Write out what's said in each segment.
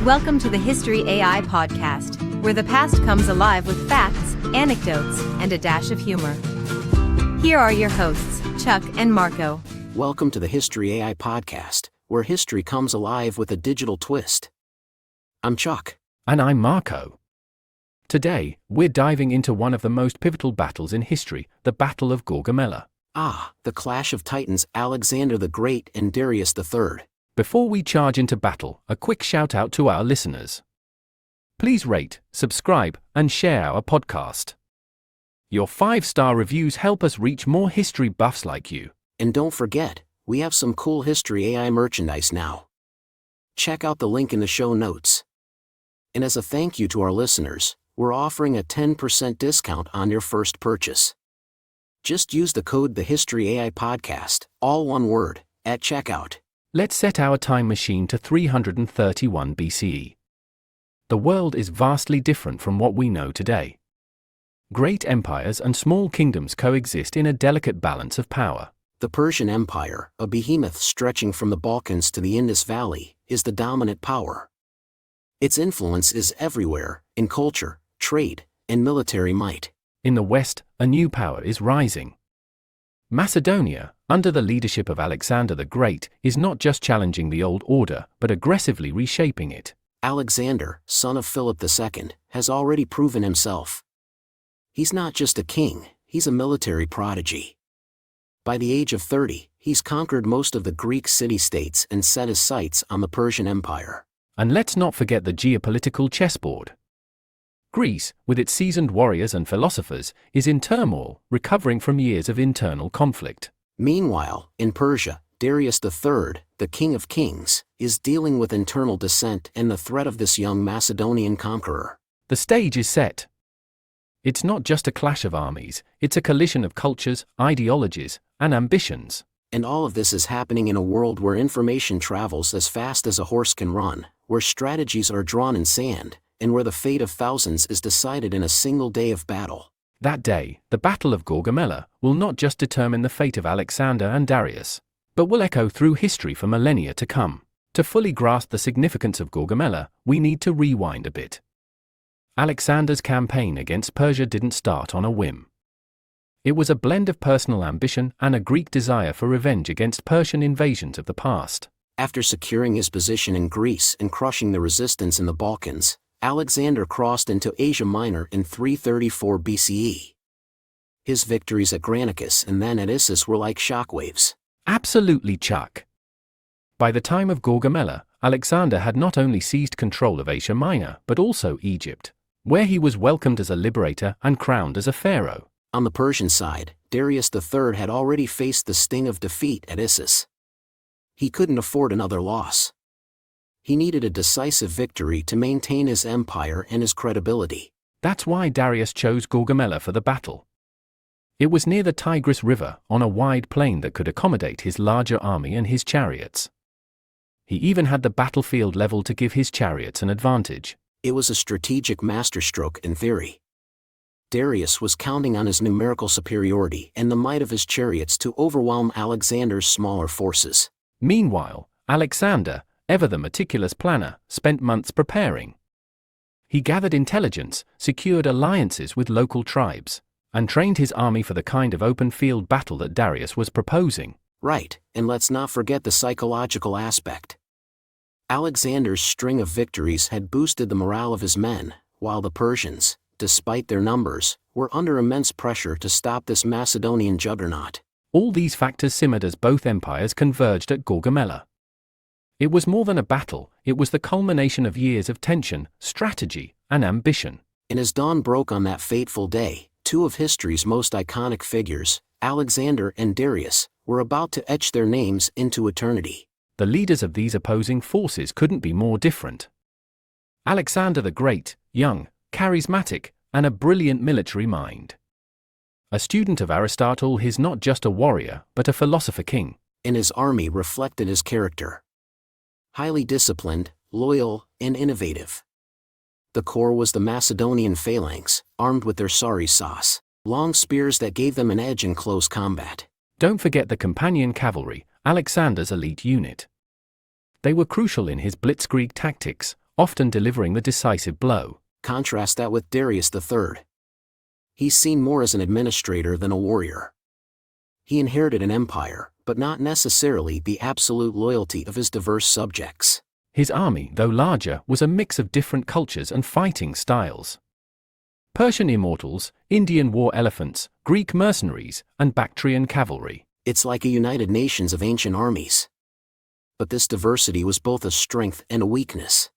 Welcome to the History AI podcast, where the past comes alive with facts, anecdotes, and a dash of humor. Here are your hosts, Chuck and Marco. Welcome to the History AI podcast, where history comes alive with a digital twist. I'm Chuck. And I'm Marco. Today, we're diving into one of the most pivotal battles in history, the Battle of Gaugamela. The clash of titans Alexander the Great and Darius III. Before we charge into battle, a quick shout out to our listeners. Please rate, subscribe, and share our podcast. Your 5-star reviews help us reach more history buffs like you. And don't forget, we have some cool History AI merchandise now. Check out the link in the show notes. And as a thank you to our listeners, we're offering a 10% discount on your first purchase. Just use the code TheHistoryAIPodcast, all one word, at checkout. Let's set our time machine to 331 BCE. The world is vastly different from what we know today. Great empires and small kingdoms coexist in a delicate balance of power. The Persian Empire, a behemoth stretching from the Balkans to the Indus Valley, is the dominant power. Its influence is everywhere, in culture, trade, and military might. In the West, a new power is rising. Macedonia, under the leadership of Alexander the Great, is not just challenging the old order, but aggressively reshaping it. Alexander, son of Philip II, has already proven himself. He's not just a king, he's a military prodigy. By the age of 30, he's conquered most of the Greek city-states and set his sights on the Persian Empire. And let's not forget the geopolitical chessboard. Greece, with its seasoned warriors and philosophers, is in turmoil, recovering from years of internal conflict. Meanwhile, in Persia, Darius III, the King of Kings, is dealing with internal dissent and the threat of this young Macedonian conqueror. The stage is set. It's not just a clash of armies, it's a collision of cultures, ideologies, and ambitions. And all of this is happening in a world where information travels as fast as a horse can run, where strategies are drawn in sand, and where the fate of thousands is decided in a single day of battle. That day, the Battle of Gaugamela, will not just determine the fate of Alexander and Darius, but will echo through history for millennia to come. To fully grasp the significance of Gaugamela, we need to rewind a bit. Alexander's campaign against Persia didn't start on a whim. It was a blend of personal ambition and a Greek desire for revenge against Persian invasions of the past. After securing his position in Greece and crushing the resistance in the Balkans, Alexander crossed into Asia Minor in 334 BCE. His victories at Granicus and then at Issus were like shockwaves. Absolutely, Chuck. By the time of Gaugamela, Alexander had not only seized control of Asia Minor but also Egypt, where he was welcomed as a liberator and crowned as a pharaoh. On the Persian side, Darius III had already faced the sting of defeat at Issus. He couldn't afford another loss. He needed a decisive victory to maintain his empire and his credibility. That's why Darius chose Gaugamela for the battle. It was near the Tigris River, on a wide plain that could accommodate his larger army and his chariots. He even had the battlefield level to give his chariots an advantage. It was a strategic masterstroke in theory. Darius was counting on his numerical superiority and the might of his chariots to overwhelm Alexander's smaller forces. Meanwhile, Alexander, ever the meticulous planner, spent months preparing. He gathered intelligence, secured alliances with local tribes, and trained his army for the kind of open-field battle that Darius was proposing. Right, and let's not forget the psychological aspect. Alexander's string of victories had boosted the morale of his men, while the Persians, despite their numbers, were under immense pressure to stop this Macedonian juggernaut. All these factors simmered as both empires converged at Gaugamela. It was more than a battle, it was the culmination of years of tension, strategy, and ambition. And as dawn broke on that fateful day, two of history's most iconic figures, Alexander and Darius, were about to etch their names into eternity. The leaders of these opposing forces couldn't be more different. Alexander the Great, young, charismatic, and a brilliant military mind. A student of Aristotle, he's not just a warrior, but a philosopher king. And his army reflected his character. Highly disciplined, loyal, and innovative. The core was the Macedonian phalanx, armed with their sari sauce, long spears that gave them an edge in close combat. Don't forget the companion cavalry, Alexander's elite unit. They were crucial in his blitzkrieg tactics, often delivering the decisive blow. Contrast that with Darius III. He's seen more as an administrator than a warrior. He inherited an empire, but not necessarily the absolute loyalty of his diverse subjects. His army, though larger, was a mix of different cultures and fighting styles. Persian immortals, Indian war elephants, Greek mercenaries, and Bactrian cavalry. It's like a United Nations of ancient armies. But this diversity was both a strength and a weakness.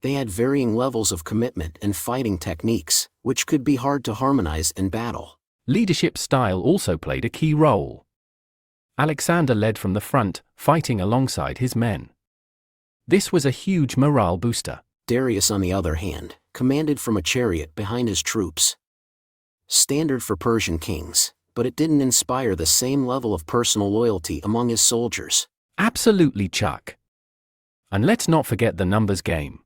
They had varying levels of commitment and fighting techniques, which could be hard to harmonize in battle. Leadership style also played a key role. Alexander led from the front, fighting alongside his men. This was a huge morale booster. Darius, on the other hand, commanded from a chariot behind his troops. Standard for Persian kings, but it didn't inspire the same level of personal loyalty among his soldiers. Absolutely, Chuck. And let's not forget the numbers game.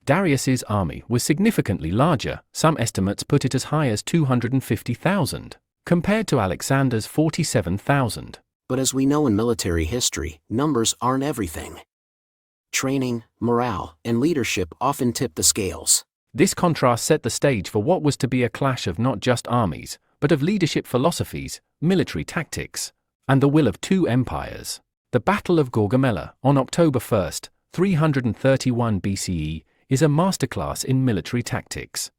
Darius's army was significantly larger, some estimates put it as high as 250,000, compared to Alexander's 47,000. But as we know in military history, numbers aren't everything. Training, morale, and leadership often tip the scales. This contrast set the stage for what was to be a clash of not just armies, but of leadership philosophies, military tactics, and the will of two empires. The Battle of Gaugamela, on October 1, 331 BCE, is a masterclass in military tactics.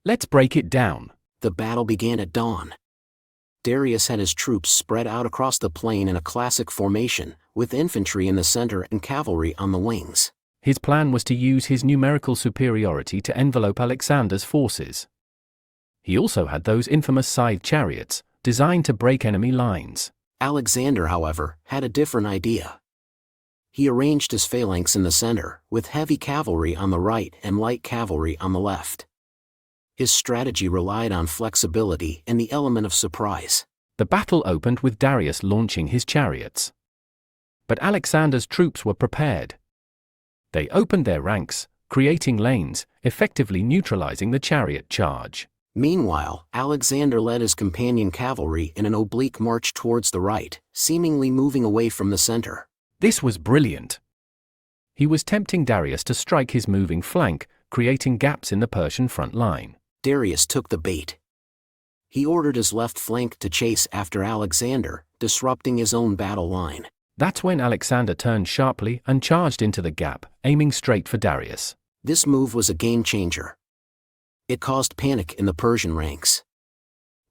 Let's break it down. The battle began at dawn. Darius had his troops spread out across the plain in a classic formation, with infantry in the center and cavalry on the wings. His plan was to use his numerical superiority to envelope Alexander's forces. He also had those infamous scythe chariots, designed to break enemy lines. Alexander, however, had a different idea. He arranged his phalanx in the center, with heavy cavalry on the right and light cavalry on the left. His strategy relied on flexibility and the element of surprise. The battle opened with Darius launching his chariots. But Alexander's troops were prepared. They opened their ranks, creating lanes, effectively neutralizing the chariot charge. Meanwhile, Alexander led his companion cavalry in an oblique march towards the right, seemingly moving away from the center. This was brilliant. He was tempting Darius to strike his moving flank, creating gaps in the Persian front line. Darius took the bait. He ordered his left flank to chase after Alexander, disrupting his own battle line. That's when Alexander turned sharply and charged into the gap, aiming straight for Darius. This move was a game changer. It caused panic in the Persian ranks.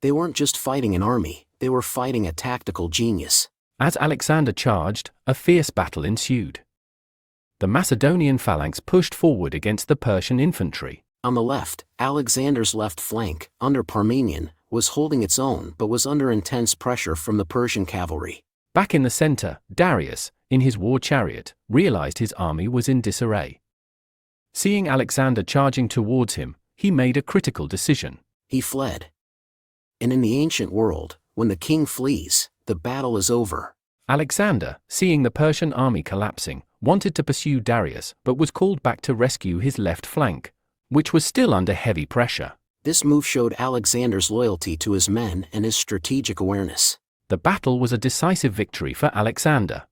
They weren't just fighting an army, they were fighting a tactical genius. As Alexander charged, a fierce battle ensued. The Macedonian phalanx pushed forward against the Persian infantry. On the left, Alexander's left flank, under Parmenion, was holding its own but was under intense pressure from the Persian cavalry. Back in the center, Darius, in his war chariot, realized his army was in disarray. Seeing Alexander charging towards him, he made a critical decision. He fled. And in the ancient world, when the king flees, the battle is over. Alexander, seeing the Persian army collapsing, wanted to pursue Darius but was called back to rescue his left flank, which was still under heavy pressure. This move showed Alexander's loyalty to his men and his strategic awareness. The battle was a decisive victory for Alexander.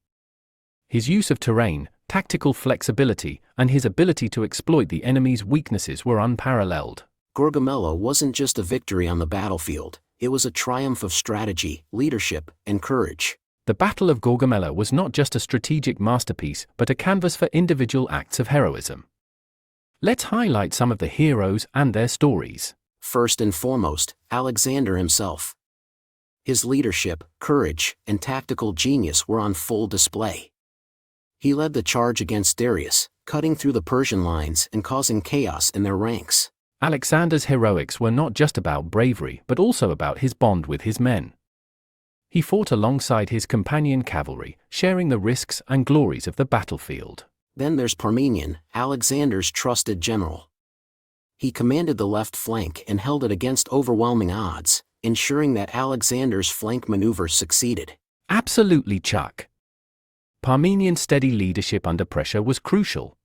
His use of terrain, tactical flexibility, and his ability to exploit the enemy's weaknesses were unparalleled. Gaugamela wasn't just a victory on the battlefield, it was a triumph of strategy, leadership, and courage. The Battle of Gaugamela was not just a strategic masterpiece but a canvas for individual acts of heroism. Let's highlight some of the heroes and their stories. First and foremost, Alexander himself. His leadership, courage, and tactical genius were on full display. He led the charge against Darius, cutting through the Persian lines and causing chaos in their ranks. Alexander's heroics were not just about bravery but also about his bond with his men. He fought alongside his companion cavalry, sharing the risks and glories of the battlefield. Then there's Parmenion, Alexander's trusted general. He commanded the left flank and held it against overwhelming odds, ensuring that Alexander's flank maneuvers succeeded. Absolutely, Chuck. Parmenion's steady leadership under pressure was crucial.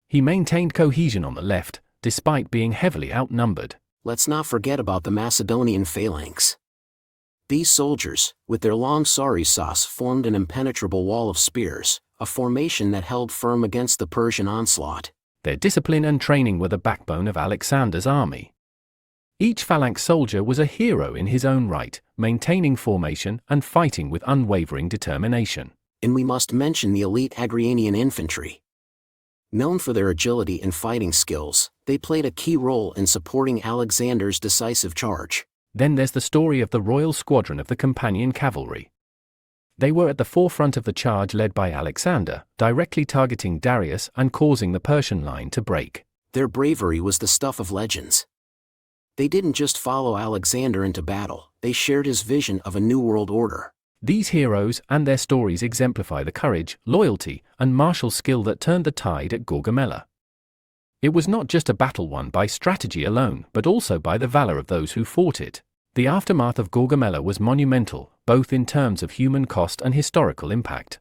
He maintained cohesion on the left, despite being heavily outnumbered. Let's not forget about the Macedonian phalanx. These soldiers, with their long sarisas, formed an impenetrable wall of spears, a formation that held firm against the Persian onslaught. Their discipline and training were the backbone of Alexander's army. Each phalanx soldier was a hero in his own right, maintaining formation and fighting with unwavering determination. And we must mention the elite Agrianian infantry. Known for their agility and fighting skills, they played a key role in supporting Alexander's decisive charge. Then there's the story of the royal squadron of the Companion cavalry. They were at the forefront of the charge led by Alexander, directly targeting Darius and causing the Persian line to break. Their bravery was the stuff of legends. They didn't just follow Alexander into battle, they shared his vision of a new world order. These heroes and their stories exemplify the courage, loyalty, and martial skill that turned the tide at Gaugamela. It was not just a battle won by strategy alone, but also by the valor of those who fought it. The aftermath of Gaugamela was monumental, both in terms of human cost and historical impact.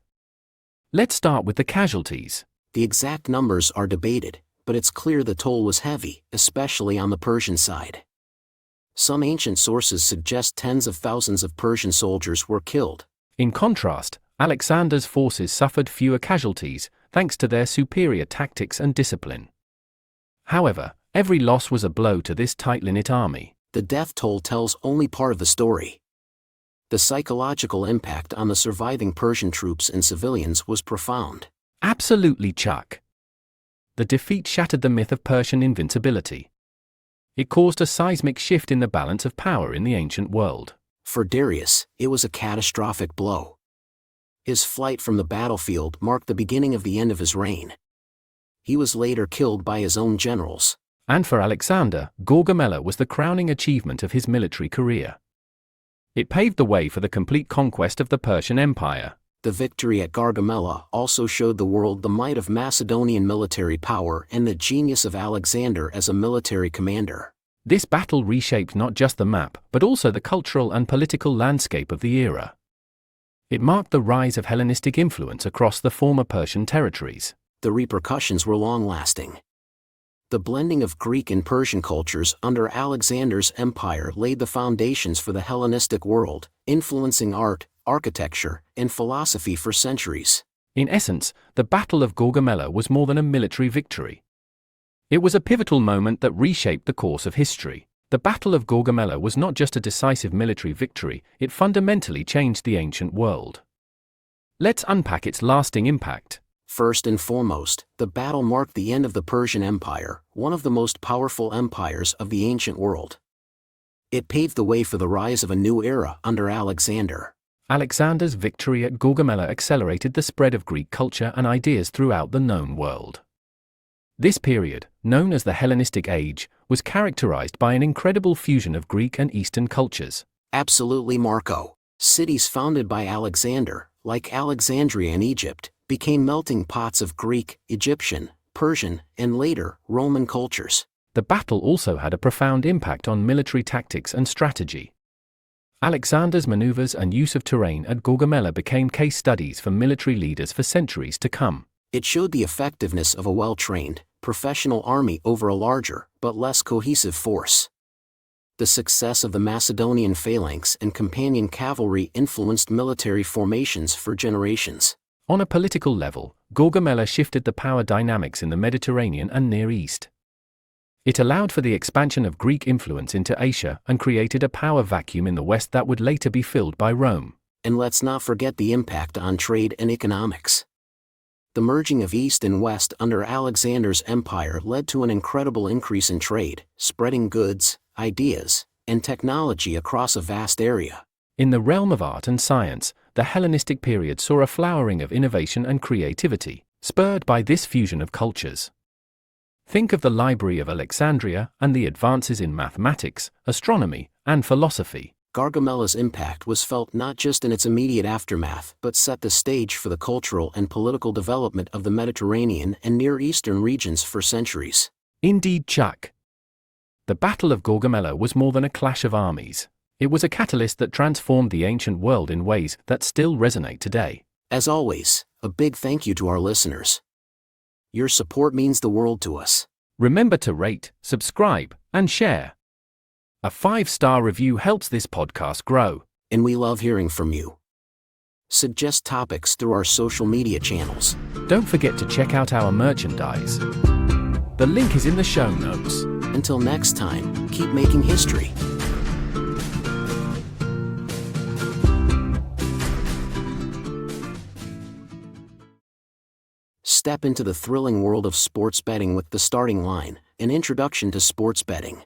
Let's start with the casualties. The exact numbers are debated, but it's clear the toll was heavy, especially on the Persian side. Some ancient sources suggest tens of thousands of Persian soldiers were killed. In contrast, Alexander's forces suffered fewer casualties, thanks to their superior tactics and discipline. However, every loss was a blow to this tight-knit army. The death toll tells only part of the story. The psychological impact on the surviving Persian troops and civilians was profound. Absolutely, Chuck. The defeat shattered the myth of Persian invincibility. It caused a seismic shift in the balance of power in the ancient world. For Darius, it was a catastrophic blow. His flight from the battlefield marked the beginning of the end of his reign. He was later killed by his own generals. And for Alexander, Gaugamela was the crowning achievement of his military career. It paved the way for the complete conquest of the Persian Empire. The victory at Gaugamela also showed the world the might of Macedonian military power and the genius of Alexander as a military commander. This battle reshaped not just the map, but also the cultural and political landscape of the era. It marked the rise of Hellenistic influence across the former Persian territories. The repercussions were long-lasting. The blending of Greek and Persian cultures under Alexander's empire laid the foundations for the Hellenistic world, influencing art, architecture, and philosophy for centuries. In essence, the Battle of Gaugamela was more than a military victory. It was a pivotal moment that reshaped the course of history. The Battle of Gaugamela was not just a decisive military victory, it fundamentally changed the ancient world. Let's unpack its lasting impact. First and foremost, the battle marked the end of the Persian Empire, one of the most powerful empires of the ancient world. It paved the way for the rise of a new era under Alexander. Alexander's victory at Gaugamela accelerated the spread of Greek culture and ideas throughout the known world. This period, known as the Hellenistic Age, was characterized by an incredible fusion of Greek and Eastern cultures. Absolutely, Marco. Cities founded by Alexander, like Alexandria in Egypt, became melting pots of Greek, Egyptian, Persian, and later, Roman cultures. The battle also had a profound impact on military tactics and strategy. Alexander's maneuvers and use of terrain at Gaugamela became case studies for military leaders for centuries to come. It showed the effectiveness of a well-trained, professional army over a larger, but less cohesive force. The success of the Macedonian phalanx and companion cavalry influenced military formations for generations. On a political level, Gaugamela shifted the power dynamics in the Mediterranean and Near East. It allowed for the expansion of Greek influence into Asia and created a power vacuum in the West that would later be filled by Rome. And let's not forget the impact on trade and economics. The merging of East and West under Alexander's empire led to an incredible increase in trade, spreading goods, ideas, and technology across a vast area. In the realm of art and science, the Hellenistic period saw a flowering of innovation and creativity, spurred by this fusion of cultures. Think of the Library of Alexandria and the advances in mathematics, astronomy, and philosophy. Gaugamela's impact was felt not just in its immediate aftermath, but set the stage for the cultural and political development of the Mediterranean and Near Eastern regions for centuries. Indeed, Chuck. The Battle of Gaugamela was more than a clash of armies. It was a catalyst that transformed the ancient world in ways that still resonate today. As always, a big thank you to our listeners. Your support means the world to us. Remember to rate, subscribe, and share. A 5-star review helps this podcast grow. And we love hearing from you. Suggest topics through our social media channels. Don't forget to check out our merchandise. The link is in the show notes. Until next time, keep making history. Step into the thrilling world of sports betting with The Starting Line, an introduction to sports betting.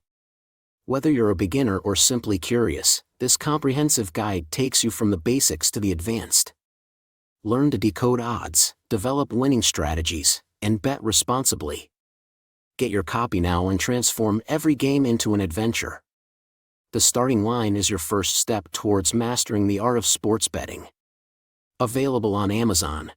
Whether you're a beginner or simply curious, this comprehensive guide takes you from the basics to the advanced. Learn to decode odds, develop winning strategies, and bet responsibly. Get your copy now and transform every game into an adventure. The Starting Line is your first step towards mastering the art of sports betting. Available on Amazon.